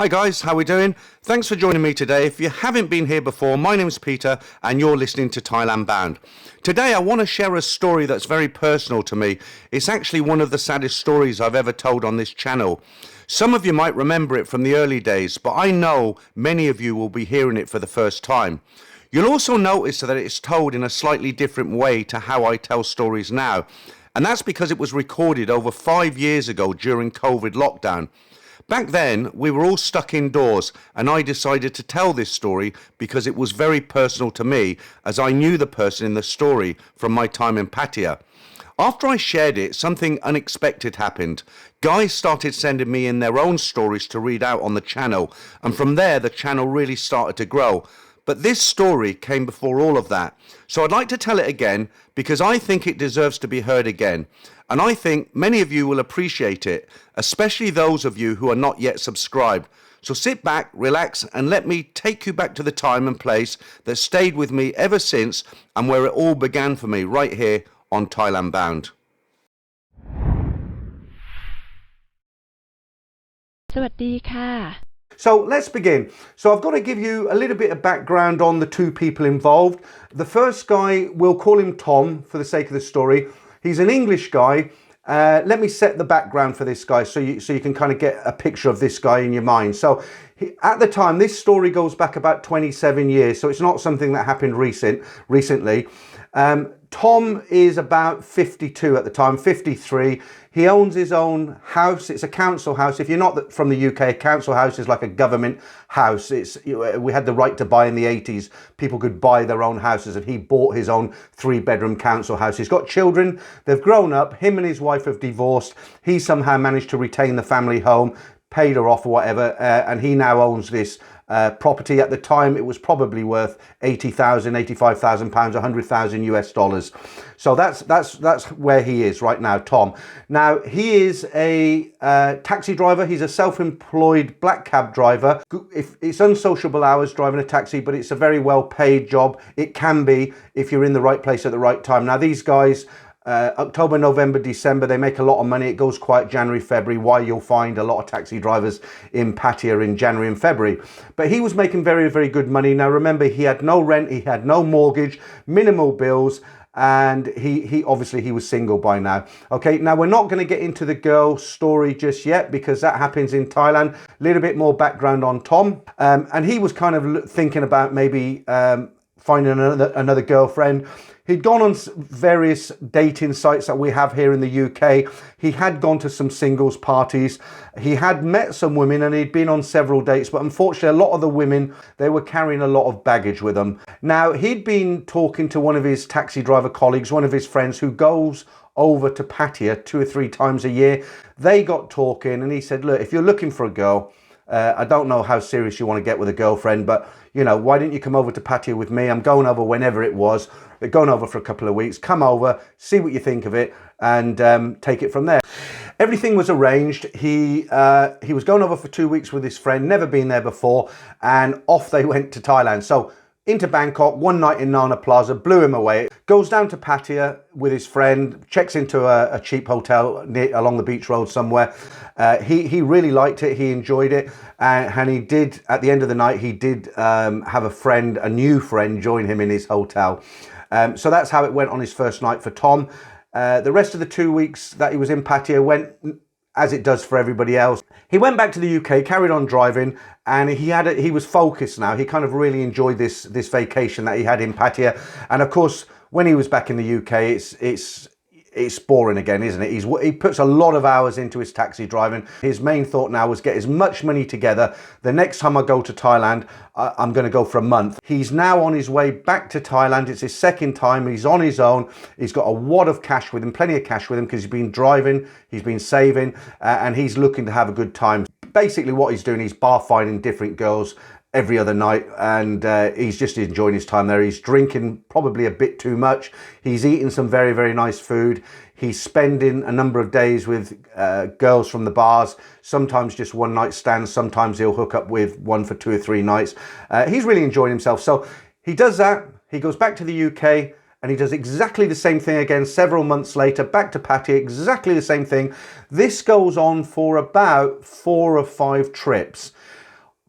Hi guys, how we doing? Thanks for joining me today. If you haven't been here before, my name's Peter and you're listening to Thailand Bound. Today I want to share a story that's very personal to me. It's actually one of the saddest stories I've ever told on this channel. Some of you might remember it from the early days, but I know many of you will be hearing it for the first time. You'll also notice that it's told in a slightly different way to how I tell stories now. And that's because it was recorded over 5 years ago during COVID lockdown. Back then, we were all stuck indoors, and I decided to tell this story because it was very personal to me, as I knew the person in the story from my time in Pattaya. After I shared it, something unexpected happened. Guys started sending me in their own stories to read out on the channel, and from there the channel really started to grow. But this story came before all of that. So I'd like to tell it again because I think it deserves to be heard again. And I think many of you will appreciate it, especially those of you who are not yet subscribed. So sit back, relax, and let me take you back to the time and place that stayed with me ever since and where it all began for me right here on Thailand Bound. สวัสดีค่ะ So let's begin. So I've got to give you a little bit of background on the two people involved. The first guy, we'll call him Tom for the sake of the story. He's an English guy. Let me set the background for this guy so you can kind of get a picture of this guy in your mind. So at the time, this story goes back about 27 years. So it's not something that happened recently. Tom is about 52 at the time, 53. He owns his own house. It's a council house. If you're not from the UK, a council house is like a government house. We had the right to buy in the 80s. People could buy their own houses, and he bought his own 3-bedroom council house. He's got children. They've grown up. Him and his wife have divorced. He somehow managed to retain the family home, paid her off or whatever, and he now owns this property. At the time, it was probably worth 80,000, 85,000 pounds, 100,000 US dollars. So that's where he is right now, Tom. Now, he is a taxi driver. He's a self-employed black cab driver. It's unsociable hours driving a taxi, but it's a very well-paid job. It can be if you're in the right place at the right time. Now, these guys, October, November, December, they make a lot of money. It goes quiet January, February, why you'll find a lot of taxi drivers in Pattaya in January and February. But he was making very, very good money. Now, remember, he had no rent, he had no mortgage, minimal bills, and he obviously he was single by now. Okay, now we're not going to get into the girl story just yet because that happens in Thailand. A little bit more background on Tom. And he was kind of thinking about maybe finding another girlfriend. He'd gone on various dating sites that we have here in the UK. He had gone to some singles parties. He had met some women and he'd been on several dates, but unfortunately a lot of the women, they were carrying a lot of baggage with them. Now, he'd been talking to one of his taxi driver colleagues, one of his friends who goes over to Pattaya 2 or 3 times a year. They got talking and he said, look, if you're looking for a girl, I don't know how serious you want to get with a girlfriend, but you know, why didn't you come over to Pattaya with me? I'm going over whenever it was. They're going over for a couple of weeks. Come over, see what you think of it, and take it from there. Everything was arranged. He was going over for 2 weeks with his friend, never been there before, and off they went to Thailand. So into Bangkok, one night in Nana Plaza, blew him away. Goes down to Pattaya with his friend, checks into a cheap hotel along the beach road somewhere. He really liked it. He enjoyed it. And he did, at the end of the night, he did have a new friend, join him in his hotel. So that's how it went on his first night for Tom. The rest of the 2 weeks that he was in Pattaya went as it does for everybody else. He went back to the UK, carried on driving, and he was focused now. He kind of really enjoyed this vacation that he had in Pattaya. And of course, when he was back in the UK, it's boring again, isn't it? He puts a lot of hours into his taxi driving. His main thought now was get as much money together. The next time I go to Thailand, I'm going to go for a month. He's now on his way back to Thailand. It's his second time. He's on his own. He's got a wad of cash with him, plenty of cash with him because he's been driving, he's been saving, and he's looking to have a good time. Basically what he's doing, he's bar finding different girls every other night, and he's just enjoying his time there. He's drinking probably a bit too much. He's eating some very, very nice food. He's spending a number of days with girls from the bars, sometimes just one night stands, sometimes he'll hook up with one for 2 or 3 nights. He's really enjoying himself. So he does that, he goes back to the UK, and he does exactly the same thing again several months later, back to Pattaya, exactly the same thing. This goes on for about 4 or 5 trips.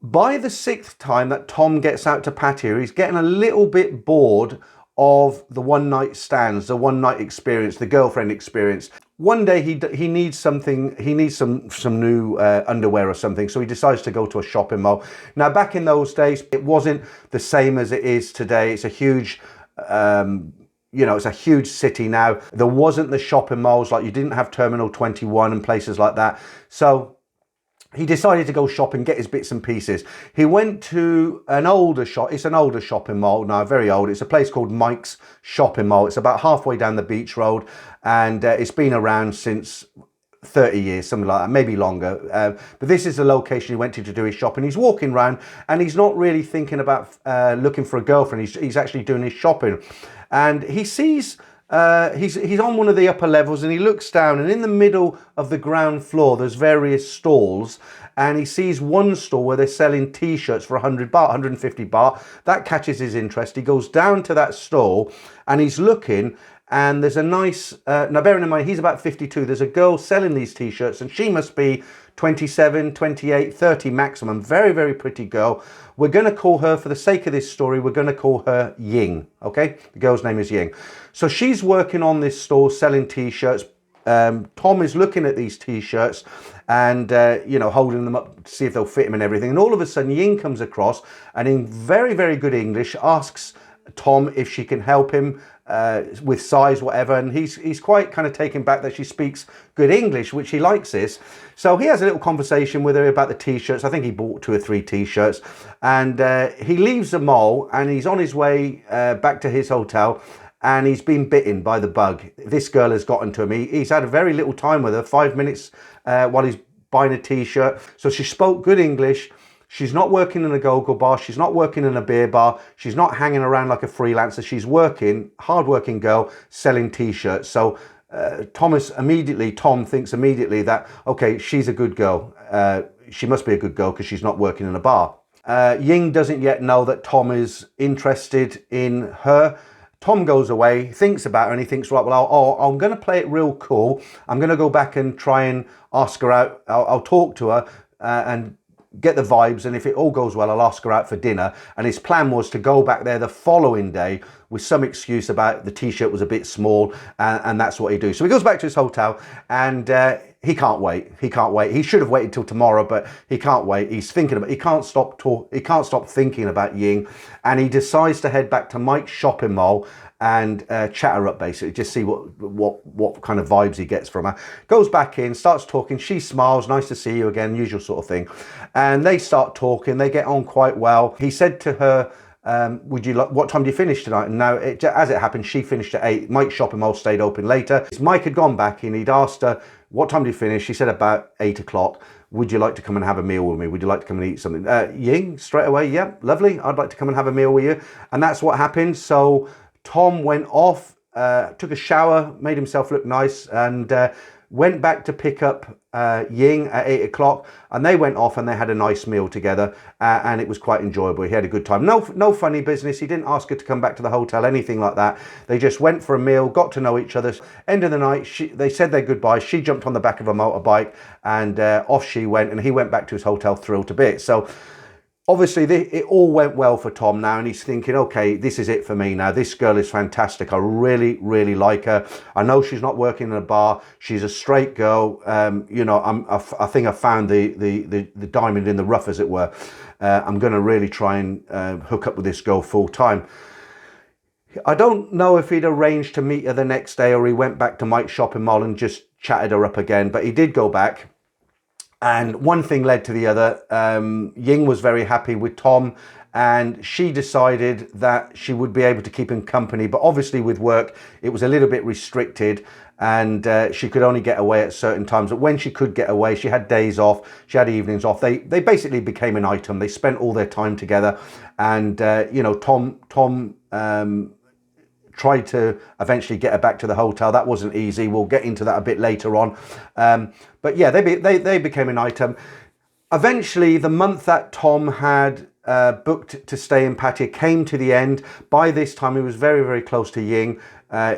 By the sixth time that Tom gets out to Pattaya, he's getting a little bit bored of the one night stands, the one night experience, the girlfriend experience. One day he needs something, he needs some new underwear or something, so he decides to go to a shopping mall. Now, back in those days, it wasn't the same as it is today. It's a huge, it's a huge city now. There wasn't the shopping malls, like you didn't have Terminal 21 and places like that. So he decided to go shopping, get his bits and pieces. He went to an older shop. It's an older shopping mall now, very old. It's a place called Mike's Shopping Mall. It's about halfway down the beach road, and it's been around since 30 years, something like that, maybe longer. But this is the location he went to do his shopping. He's walking around, and he's not really thinking about looking for a girlfriend. He's actually doing his shopping, and he sees. He's on one of the upper levels, and he looks down, and in the middle of the ground floor there's various stalls, and he sees one stall where they're selling t-shirts for 100 baht, 150 baht. That catches his interest. He goes down to that stall and he's looking, and there's a nice now bearing in mind he's about 52, there's a girl selling these t-shirts, and she must be 27, 28, 30 maximum. Very, very pretty girl. We're going to call her, for the sake of this story, we're going to call her Ying, okay? The girl's name is Ying. So she's working on this store selling t-shirts. Tom is looking at these t-shirts and, holding them up to see if they'll fit him and everything. And all of a sudden, Ying comes across and in very, very good English asks Tom if she can help him with size, whatever, and he's quite kind of taken back that she speaks good English, which he likes this. So he has a little conversation with her about the t-shirts. I think he bought 2 or 3 t-shirts, and he leaves the mall and he's on his way back to his hotel, and he's been bitten by the bug. This girl has gotten to him. He's had a very little time with her, 5 minutes while he's buying a t-shirt. So she spoke good English. She's not working in a go-go bar. She's not working in a beer bar. She's not hanging around like a freelancer. She's working, hard-working girl, selling t-shirts. So Tom thinks immediately that, okay, she's a good girl. She must be a good girl because she's not working in a bar. Ying doesn't yet know that Tom is interested in her. Tom goes away, thinks about her, and he thinks, right, well, I'm going to play it real cool. I'm going to go back and try and ask her out. I'll talk to her and get the vibes, and if it all goes well, I'll ask her out for dinner. And his plan was to go back there the following day with some excuse about the t-shirt was a bit small, and that's what he do. So he goes back to his hotel, and he can't wait. He should have waited till tomorrow, but he can't wait. He's thinking about. He can't stop thinking about Ying, and he decides to head back to Mike's Shopping Mall and chat her up, basically, just see what kind of vibes he gets from her. Goes back in, starts talking. She smiles, nice to see you again, usual sort of thing. And they start talking. They get on quite well. He said to her, what time do you finish tonight? And now, as it happened, she finished at 8. Mike's Shopping Mall stayed open later. Mike had gone back in. He'd asked her, what time do you finish? She said about 8 o'clock. Would you like to come and have a meal with me? Would you like to come and eat something? Ying, straight away, yeah, lovely. I'd like to come and have a meal with you. And that's what happened. So Tom went off, took a shower, made himself look nice, and went back to pick up Ying at 8 o'clock, and they went off and they had a nice meal together, and it was quite enjoyable. He had a good time. No funny business. He didn't ask her to come back to the hotel, anything like that. They just went for a meal, got to know each other. End of the night, they said their goodbyes. She jumped on the back of a motorbike, and off she went, and he went back to his hotel thrilled to bits. So obviously, it all went well for Tom now, and he's thinking, okay, this is it for me now. This girl is fantastic. I really, really like her. I know she's not working in a bar. She's a straight girl. I think I found the diamond in the rough, as it were. I'm going to really try and hook up with this girl full time. I don't know if he'd arranged to meet her the next day, or he went back to Mike's Shopping Mall and just chatted her up again, but he did go back. And one thing led to the other. Ying was very happy with Tom, and she decided that she would be able to keep him company. But obviously with work, it was a little bit restricted, and she could only get away at certain times. But when she could get away, she had days off, she had evenings off. They basically became an item. They spent all their time together. And, Tom tried to eventually get her back to the hotel. That wasn't easy. We'll get into that a bit later on. But yeah, they became an item. Eventually, the month that Tom had booked to stay in Pattaya came to the end. By this time, he was very, very close to Ying.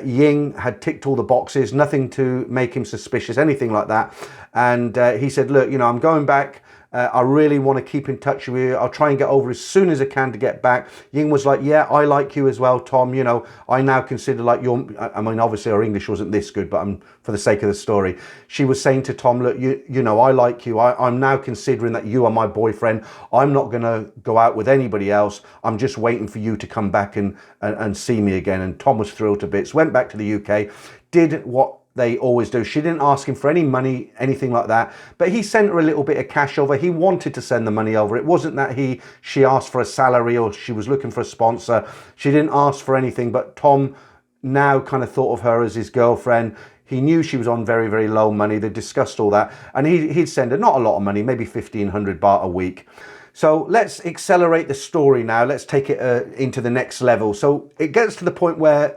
Ying had ticked all the boxes, nothing to make him suspicious, anything like that. And he said, look, I'm going back I really want to keep in touch with you. I'll try and get over as soon as I can to get back. Ying was like, yeah, I like you as well, Tom. You know, I now consider like your, I mean, obviously her English wasn't this good, but for the sake of the story, she was saying to Tom, look, you know, I like you. I'm now considering that you are my boyfriend. I'm not going to go out with anybody else. I'm just waiting for you to come back and see me again. And Tom was thrilled to bits, went back to the UK, did what they always do. She didn't ask him for any money, anything like that, but he sent her a little bit of cash over. He wanted to send the money over. It wasn't that she asked for a salary or she was looking for a sponsor. She didn't ask for anything, but Tom now kind of thought of her as his girlfriend. He knew she was on very, very low money. They discussed all that, and he'd send her not a lot of money, maybe 1,500 baht a week. So let's accelerate the story now. Let's take it into the next level. So it gets to the point where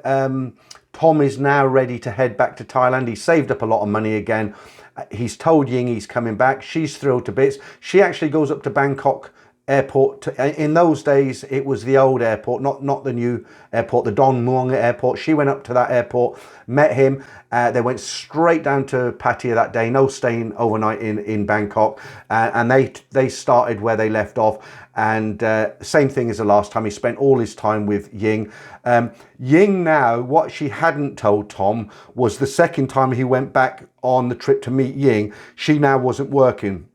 Tom is now ready to head back to Thailand. He's saved up a lot of money again. He's told Ying he's coming back. She's thrilled to bits. She actually goes up to Bangkok airport. In those days, it was the old airport, not the new airport, the Don Mueang airport. She went up to that airport, met him. They went straight down to Pattaya that day, no staying overnight in Bangkok. And they started where they left off. And same thing as the last time. He spent all his time with Ying. Ying now, what she hadn't told Tom was the second time he went back on the trip to meet Ying, she now wasn't working.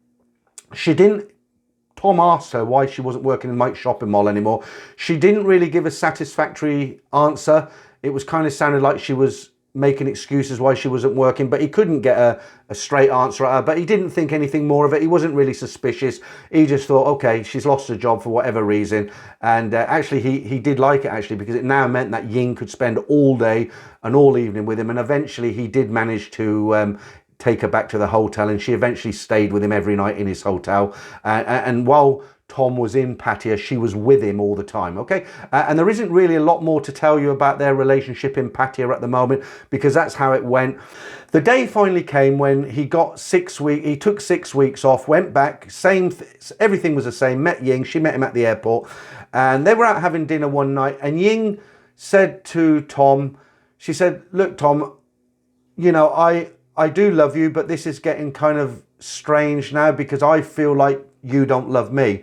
Tom asked her why she wasn't working in Mike's shopping mall anymore. She didn't really give a satisfactory answer. It was kind of sounded like she was making excuses why she wasn't working, but he couldn't get a straight answer at her. But he didn't think anything more of it. He wasn't really suspicious. He just thought, okay, she's lost her job for whatever reason. And actually, he did like it, actually, because it now meant that Ying could spend all day and all evening with him. And eventually, he did manage to take her back to the hotel, and she eventually stayed with him every night in his hotel. And while Tom was in Pattaya, she was with him all the time, okay? And there isn't really a lot more to tell you about their relationship in Pattaya at the moment, because that's how it went. The day finally came when he took 6 weeks off, went back, everything was the same, met Ying, she met him at the airport, and they were out having dinner one night, and Ying said to Tom, she said, look, Tom, you know, I do love you, but this is getting kind of strange now because I feel like you don't love me.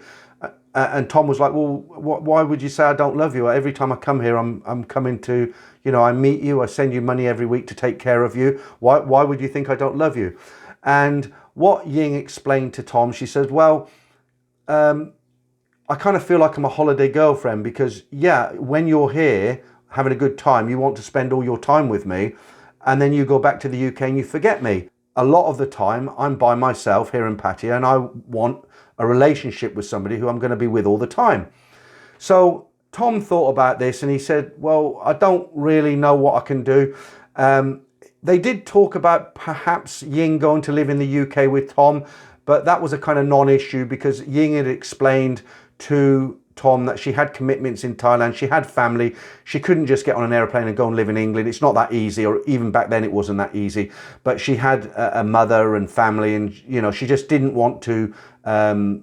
And Tom was like, well, why would you say I don't love you? Every time I come here, I'm coming to, you know, I meet you, I send you money every week to take care of you. Why would you think I don't love you? And what Ying explained to Tom, she said, well, I kind of feel like I'm a holiday girlfriend because, yeah, when you're here having a good time, you want to spend all your time with me. And then you go back to the UK and you forget me. A lot of the time, I'm by myself here in Pattaya and I want a relationship with somebody who I'm going to be with all the time. So Tom thought about this and he said, well, I don't really know what I can do. They did talk about perhaps Ying going to live in the UK with Tom, but that was a kind of non-issue because Ying had explained to Tom that she had commitments in Thailand, she had family, she couldn't just get on an airplane and go and live in England. It's not that easy, or even back then it wasn't that easy, but she had a mother and family, and you know, she just didn't want to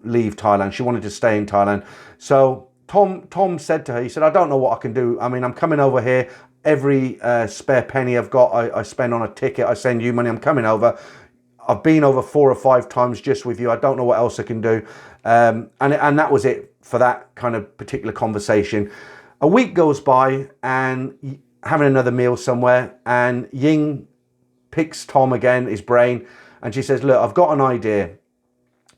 leave Thailand. She wanted to stay in Thailand. So Tom said to her, he said, I don't know what I can do. I mean, I'm coming over here, every spare penny I've got I spend on a ticket, I send you money, I'm coming over. I've been over 4 or 5 times just with you. I don't know what else I can do. And that was it for that kind of particular conversation. A week goes by and having another meal somewhere, and Ying picks Tom again, his brain, and she says, look, I've got an idea.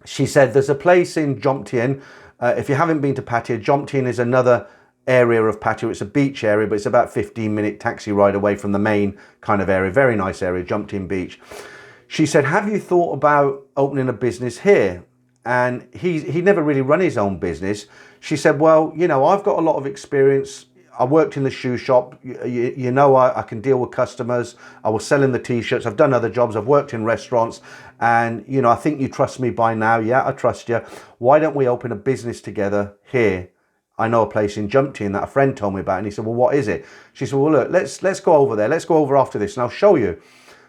She said, there's a place in Jomtien. If you haven't been to Pattaya, Jomtien is another area of Pattaya. It's a beach area, but it's about 15-minute taxi ride away from the main kind of area. Very nice area, Jomtien Beach. She said, have you thought about opening a business here? And he never really run his own business. She said, well, you know, I've got a lot of experience. I worked in the shoe shop. You know, I can deal with customers. I was selling the t-shirts. I've done other jobs. I've worked in restaurants. And, you know, I think you trust me by now. Yeah, I trust you. Why don't we open a business together here? I know a place in Jomtien that a friend told me about. And he said, well, what is it? She said, well, look, let's go over there. Let's go over after this and I'll show you.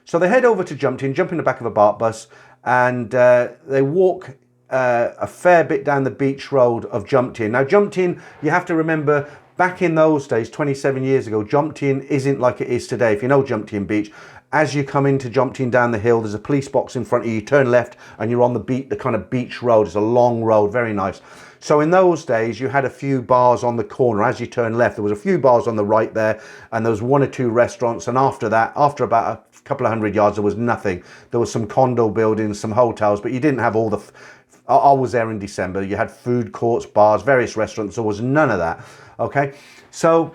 So they head over to Jomtien, jump in the back of a BART bus, and they walk a fair bit down the beach road of Jomtien. Now, Jomtien, you have to remember, back in those days, 27 years ago, Jomtien isn't like it is today. If you know Jomtien Beach, as you come into Jomtien down the hill, there's a police box in front of you. You turn left and you're on the kind of beach road. It's a long road, very nice. So in those days, you had a few bars on the corner. As you turn left, there was a few bars on the right there, and there was 1 or 2 restaurants. And after that, after about a couple of 100 yards, there was nothing. There was some condo buildings, some hotels, but you didn't have all the... I was there in December. You had food courts, bars, various restaurants. There was none of that. Okay, so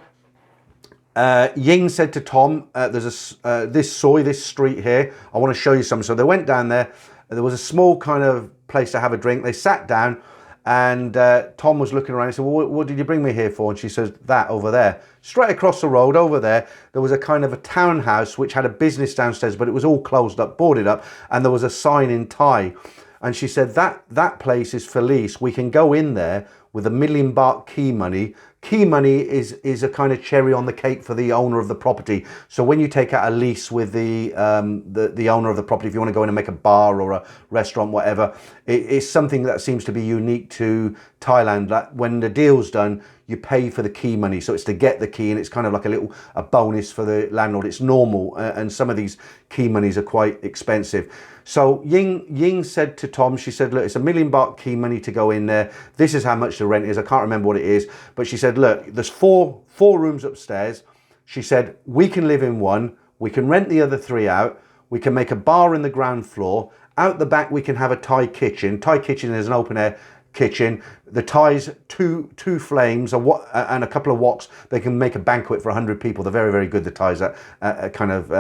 Ying said to Tom, there's this street here. I want to show you something. So they went down there. There was a small kind of place to have a drink. They sat down, and Tom was looking around. He said, well, what did you bring me here for? And she says, that over there. Straight across the road over there, there was a kind of a townhouse which had a business downstairs, but it was all closed up, boarded up, and there was a sign in Thai. And she said, that place is for lease. We can go in there with $1 million baht key money. Key money is a kind of cherry on the cake for the owner of the property. So when you take out a lease with the owner of the property, if you want to go in and make a bar or a restaurant, whatever, it's something that seems to be unique to Thailand. That when the deal's done, you pay for the key money. So it's to get the key, and it's kind of like a bonus for the landlord. It's normal, and some of these key monies are quite expensive. So Ying said to Tom, she said, look, it's $1 million baht key money to go in there. This is how much the rent is. I can't remember what it is, but she said, look, there's four rooms upstairs. She said, we can live in one. We can rent the other 3 out. We can make a bar in the ground floor. Out the back, we can have a Thai kitchen. Thai kitchen is an open air kitchen. The Thais, two flames and a couple of woks. They can make a banquet for 100 people. They're very, very good, the Thais, at kind of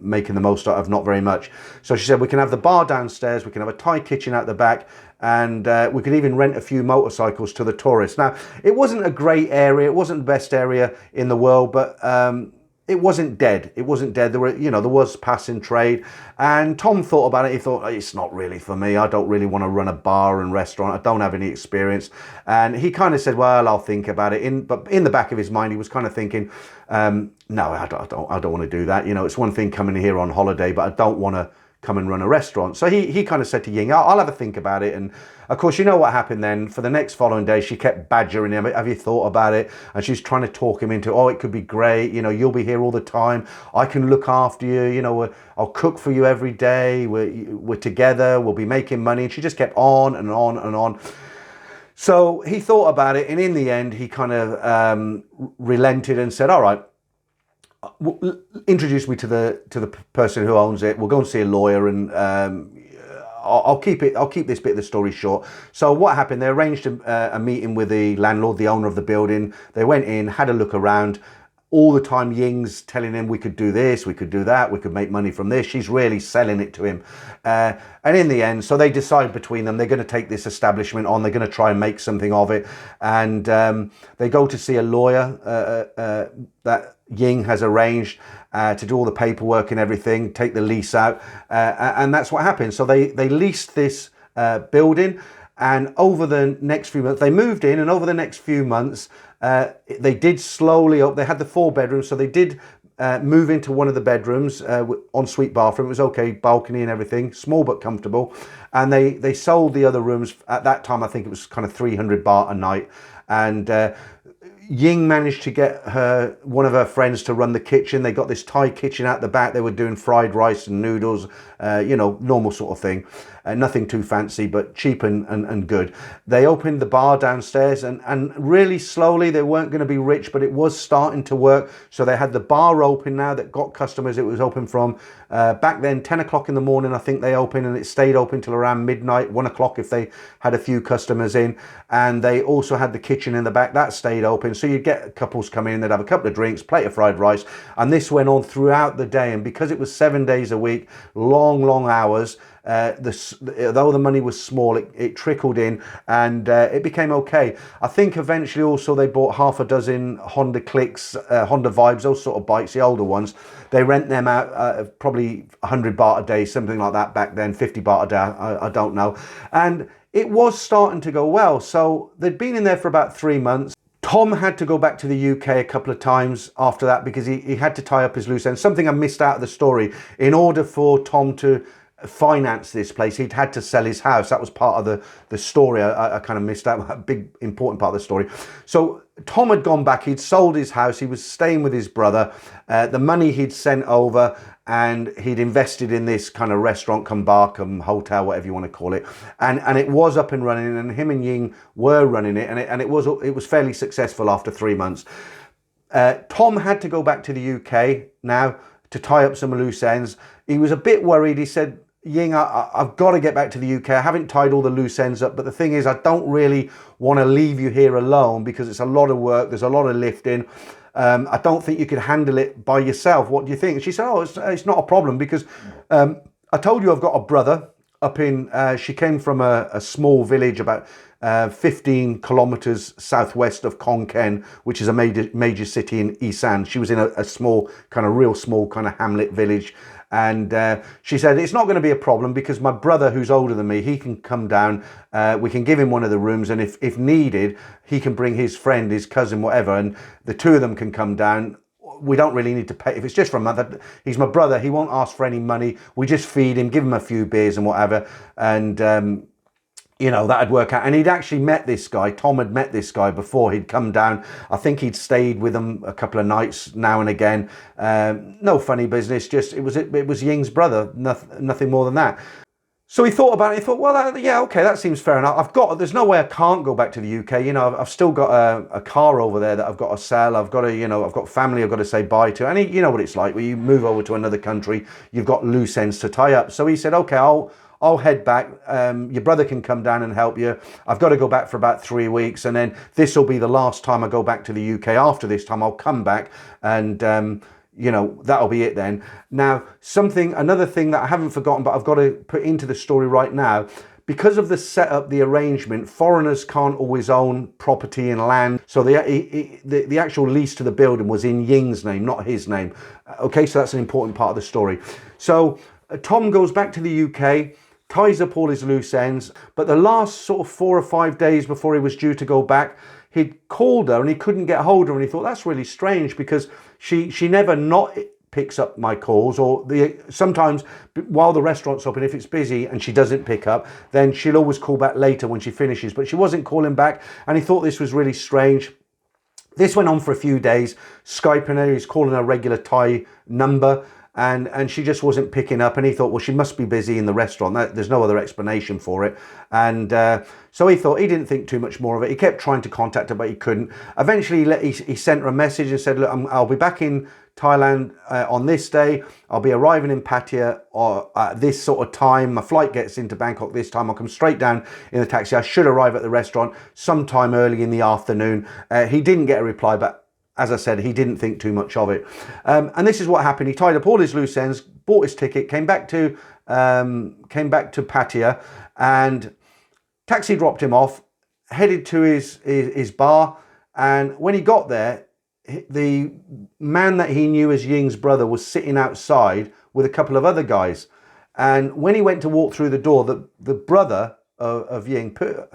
making the most out of not very much. So she said, we can have the bar downstairs. We can have a Thai kitchen out the back. And we could even rent a few motorcycles to the tourists. Now, it wasn't a great area. It wasn't the best area in the world, but it wasn't dead. It wasn't dead. There was passing trade. And Tom thought about it. He thought, it's not really for me. I don't really want to run a bar and restaurant. I don't have any experience. And he kind of said, well, I'll think about it. But in the back of his mind, he was kind of thinking, no, I don't want to do that. It's one thing coming here on holiday, but I don't want to come and run a restaurant. So he kind of said to Ying, I'll have a think about it. And of course, you know what happened then. For the next following day, she kept badgering him. Have you thought about it? And she's trying to talk him into, it could be great. You'll be here all the time. I can look after you. I'll cook for you every day. We're together. We'll be making money. And she just kept on and on and on. So he thought about it. And in the end, he kind of relented and said, all right, introduce me to the person who owns it. We'll go and see a lawyer, and I'll keep this bit of the story short. So what happened? They arranged a meeting with the landlord, the owner of the building. They went in, had a look around. All the time, Ying's telling him we could do this, we could do that, we could make money from this. She's really selling it to him. And in the end, so they decide between them, they're going to take this establishment on, they're going to try and make something of it. And they go to see a lawyer that Ying has arranged to do all the paperwork and everything, take the lease out. And that's what happened. So they leased this building. And over the next few months, they moved in, and over the next few months, they did slowly up. They had the 4 bedrooms, so they did move into one of the bedrooms, ensuite bathroom. It was okay, balcony and everything, small but comfortable. And they sold the other rooms. At that time, I think it was kind of 300 baht a night. And Ying managed to get one of her friends to run the kitchen. They got this Thai kitchen out the back. They were doing fried rice and noodles, normal sort of thing. Nothing too fancy, but cheap and good. They opened the bar downstairs, and really slowly, they weren't going to be rich, but it was starting to work. So they had the bar open now that got customers. It was open from back then 10 o'clock in the morning, I think they opened, and it stayed open till around midnight, 1 o'clock if they had a few customers in. And they also had the kitchen in the back that stayed open. So you'd get couples come in, they'd have a couple of drinks, plate of fried rice, and this went on throughout the day. And because it was 7 days a week, long hours, though the money was small, it trickled in, and it became okay. I think eventually also they bought half a dozen Honda Clicks, Honda Vibes, those sort of bikes, the older ones. They rent them out probably 100 baht a day, something like that back then, 50 baht a day, I don't know. And it was starting to go well. So they'd been in there for about 3 months. Tom had to go back to the UK a couple of times after that because he had to tie up his loose ends. Something I missed out of the story. In order for Tom to finance this place. He'd had to sell his house. That was part of the story. I kind of missed out a big important part of the story. So Tom had gone back. He'd sold his house. He was staying with his brother. The money he'd sent over, and he'd invested in this kind of restaurant come bar come hotel, whatever you want to call it, and it was up and running, and him and Ying were running it, and it was fairly successful after 3 months. Tom had to go back to the UK now to tie up some loose ends. He was a bit worried. He said, Ying, I've got to get back to the UK. I haven't tied all the loose ends up, but the thing is, I don't really want to leave you here alone because it's a lot of work. There's a lot of lifting. I don't think you could handle it by yourself. What do you think? And she said, oh, it's not a problem because I told you I've got a brother up in, she came from a small village about 15 kilometers southwest of Khon Kaen, which is a major city in Isaan. She was in a small, kind of real small kind of hamlet village. And she said, it's not going to be a problem because my brother, who's older than me, he can come down. We can give him one of the rooms. And if needed, he can bring his friend, his cousin, whatever. And the two of them can come down. We don't really need to pay. If it's just for a month, he's my brother. He won't ask for any money. We just feed him, give him a few beers and whatever. And, you know, that'd work out. And he'd actually met this guy. Tom had met this guy before. He'd come down. I think he'd stayed with him a couple of nights now and again. No funny business. Just it was Ying's brother. Nothing more than that. So he thought about it. He thought, well, yeah, okay, that seems fair enough. There's no way I can't go back to the UK. You know, I've still got a car over there that I've got to sell. I've got to, you know, I've got family I've got to say bye to. And you know what it's like when you move over to another country. You've got loose ends to tie up. So he said, okay, I'll head back. Your brother can come down and help you. I've got to go back for about 3 weeks. And then this will be the last time I go back to the UK. After this time, I'll come back and, you know, that'll be it then. Now, another thing that I haven't forgotten, but I've got to put into the story right now, because of the setup, the arrangement, foreigners can't always own property and land. So the actual lease to the building was in Ying's name, not his name. Okay, so that's an important part of the story. So Tom goes back to the UK, ties up all his loose ends, but the last sort of 4 or 5 days before he was due to go back, he'd called her and he couldn't get hold of her, and he thought that's really strange because she never not picks up my calls, or sometimes while the restaurant's open, if it's busy and she doesn't pick up, then she'll always call back later when she finishes, but she wasn't calling back, and he thought this was really strange. This went on for a few days, Skyping her, he's calling her regular Thai number, and she just wasn't picking up, and he thought, well, she must be busy in the restaurant. There's no other explanation for it. And so he didn't think too much more of it. He kept trying to contact her, but he couldn't. Eventually, he sent her a message and said, look, I'll be back in Thailand on this day. I'll be arriving in Pattaya at this sort of time. My flight gets into Bangkok this time. I'll come straight down in the taxi. I should arrive at the restaurant sometime early in the afternoon. He didn't get a reply, but as I said, he didn't think too much of it. And this is what happened. He tied up all his loose ends, bought his ticket, came back to Pattaya, and taxi dropped him off, headed to his bar. And when he got there, the man that he knew as Ying's brother was sitting outside with a couple of other guys. And when he went to walk through the door, the brother of Ying put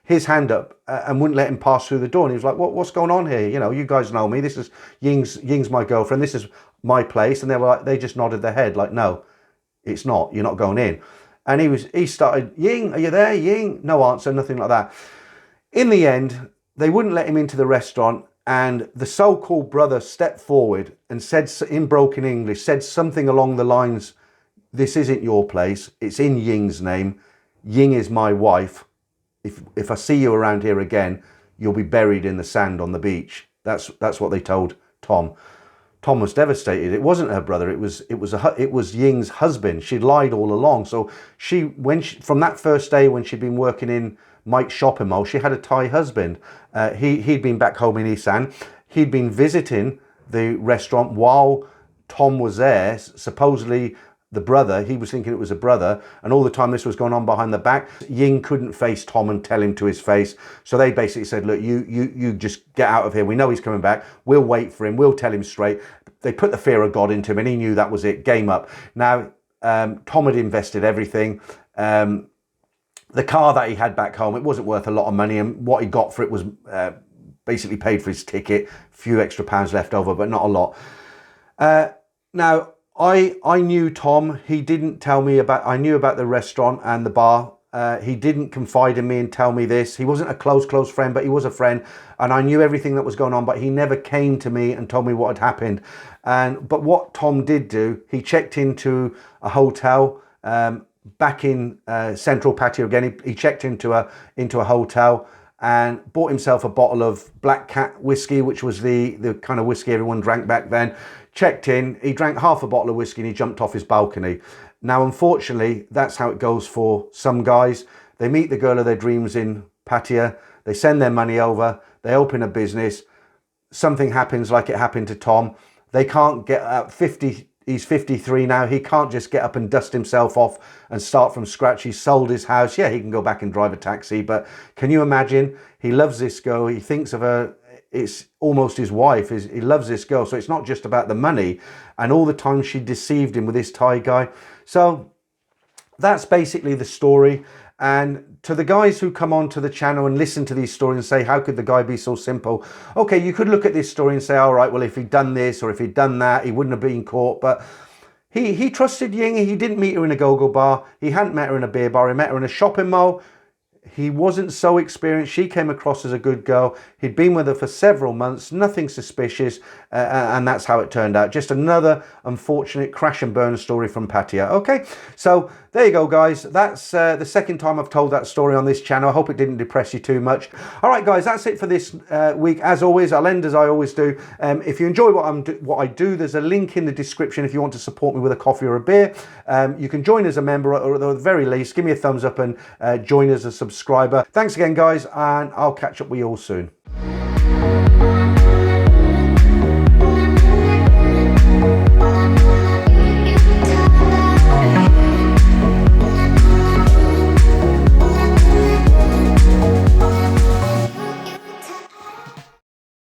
his hand up and wouldn't let him pass through the door. And he was like, what's going on here? You know, you guys know me. This is Ying's my girlfriend. This is my place. And they were like, they just nodded their head like, no, it's not. You're not going in. And he started, Ying, are you there? Ying? No answer, nothing like that. In the end, they wouldn't let him into the restaurant. And the so-called brother stepped forward and said in broken English, said something along the lines, this isn't your place. It's in Ying's name. Ying is my wife. If I see you around here again, you'll be buried in the sand on the beach. That's what they told Tom. Tom was devastated. It wasn't her brother. It was Ying's husband. She'd lied all along. So from that first day when she'd been working in Mike's shopping mall, she had a Thai husband. He'd been back home in Isan. He'd been visiting the restaurant while Tom was there. Supposedly the brother, he was thinking it was a brother, and all the time this was going on behind the back. Ying couldn't face Tom and tell him to his face, so they basically said, look, you just get out of here. We know he's coming back. We'll wait for him. We'll tell him straight. They put the fear of God into him, and he knew that was it. Game up. Now, Tom had invested everything. The car that he had back home, it wasn't worth a lot of money, and what he got for it was basically paid for his ticket, a few extra pounds left over, but not a lot. Now, I knew Tom. He didn't tell me about, I knew about the restaurant and the bar. He didn't confide in me and tell me this. He wasn't a close friend, but he was a friend. And I knew everything that was going on, but he never came to me and told me what had happened. But what Tom did do, he checked into a hotel back in central Pattaya again. He checked into a hotel and bought himself a bottle of Black Cat whiskey, which was the kind of whiskey everyone drank back then. Checked in, he drank half a bottle of whiskey and he jumped off his balcony. Now, unfortunately, that's how it goes for some guys. They meet the girl of their dreams in Pattaya, they send their money over, they open a business, something happens like it happened to Tom. They can't get up 50, he's 53 now, he can't just get up and dust himself off and start from scratch. He's sold his house. Yeah, he can go back and drive a taxi, but can you imagine? He loves this girl, he thinks of her, it's almost his wife. He loves this girl. So it's not just about the money and all the time she deceived him with this Thai guy. So that's basically the story. And to the guys who come onto the channel and listen to these stories and say, how could the guy be so simple? Okay, you could look at this story and say, all right, well, if he'd done this or if he'd done that, he wouldn't have been caught. But he trusted Ying. He didn't meet her in a go-go bar. He hadn't met her in a beer bar. He met her in a shopping mall. He wasn't so experienced. She came across as a good girl. He'd been with her for several months, nothing suspicious, and that's how it turned out. Just another unfortunate crash and burn story from Pattaya. Okay, so there you go, guys. That's the second time I've told that story on this channel. I hope it didn't depress you too much. All right, guys, that's it for this week. As always, I'll end as I always do. If you enjoy what I do, there's a link in the description if you want to support me with a coffee or a beer. You can join as a member, or at the very least, give me a thumbs up and join as a subscriber. Thanks again, guys, and I'll catch up with you all soon.